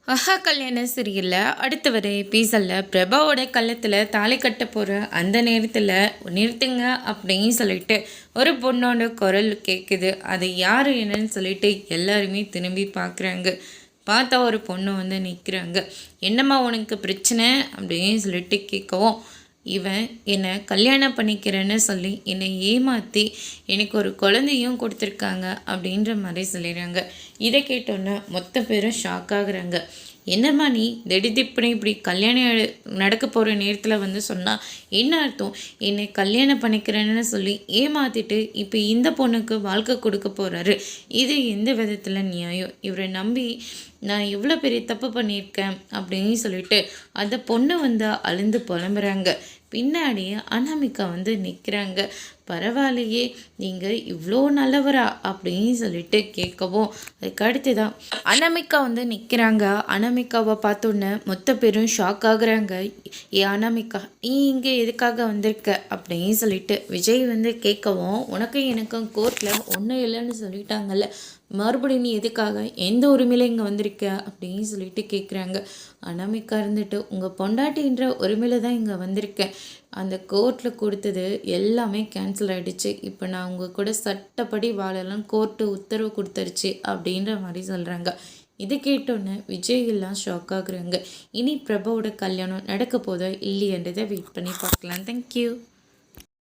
மகா கல்யாண சீரியல்ல அடுத்து வர எபிசோடில் பிரபாவோட கள்ளத்தில் தாலி கட்ட போகிற அந்த நேரத்தில் நிறுத்துங்க அப்படின்னு சொல்லிட்டு ஒரு பொண்ணோட குரல் கேட்குது. அது யார் என்னன்னு சொல்லிட்டு எல்லாருமே திரும்பி பார்க்குறாங்க. பார்த்தா ஒரு பொண்ணு வந்து நிற்கிறாங்க. என்னம்மா உனக்கு பிரச்சனை அப்படின்னு சொல்லிட்டு கேட்கவும், இவன் என்னை கல்யாணம் பண்ணிக்கிறேன்னு சொல்லி என்னை ஏமாற்றி எனக்கு ஒரு குழந்தையும் கொடுத்துருக்காங்க அப்படின்ற மாதிரி சொல்லிடுறாங்க. இதை கேட்டோன்னே மொத்த பேரும் ஷாக் ஆகுறாங்க. என்னம்மா நீ திடீர்னு இப்படி கல்யாணம் நடக்க போகிற நேரத்தில் வந்து சொன்னால் என்ன அர்த்தம்? என்னை கல்யாணம் பண்ணிக்கிறேன்னு சொல்லி ஏமாற்றிட்டு இப்போ இந்த பொண்ணுக்கு வாழ்க்கை கொடுக்க போகிறாரு. இது எந்த விதத்தில் நியாயம்? இவரை நம்பி நான் எவ்வளோ பெரிய தப்பு பண்ணியிருக்கேன் அப்படின்னு சொல்லிட்டு அந்த பொண்ணு வந்து அழுந்து புலம்புறாங்க. பின்னாடியே அனாமிகா வந்து நிற்கிறாங்க. பரவாயில்லையே, நீங்கள் இவ்வளோ நல்லவரா அப்படின்னு சொல்லிட்டு கேட்கவும், அதுக்கு அடுத்து தான் அனாமிகா வந்து நிற்கிறாங்க. அனாமிகாவை பார்த்தோன்னே மொத்த பேரும் ஷாக் ஆகுறாங்க. ஏ அனாமிகா, நீ இங்கே எதுக்காக வந்திருக்க அப்படின்னு சொல்லிட்டு விஜய் வந்து கேட்கவும், உனக்கும் எனக்கும் கோர்ட்டில் ஒன்றும் இல்லைன்னு சொல்லிட்டாங்கல்ல, மறுபடியும் நீ எதுக்காக எந்த உரிமையில் இங்கே வந்திருக்க அப்படின்னு சொல்லிட்டு கேட்குறாங்க. அனாமிகா இருந்துட்டு உங்கள் பொண்டாட்டின்ற உரிமையில் தான் இங்கே வந்திருக்கேன். அந்த கோர்ட்டில் கொடுத்தது எல்லாமே கேன்சல் ஆகிடுச்சு. இப்போ நான் உங்கள் கூட சட்டப்படி வாழலாம், கோர்ட்டு உத்தரவு கொடுத்துருச்சு அப்படின்ற மாதிரி சொல்கிறாங்க. இது கேட்டோன்னே விஜய் எல்லாம் ஷாக் ஆகுறாங்க. இனி பிரபாவோட கல்யாணம் நடக்க போதா இல்லையன்றதை வெயிட் பண்ணி பார்க்கலாம். தேங்க்யூ.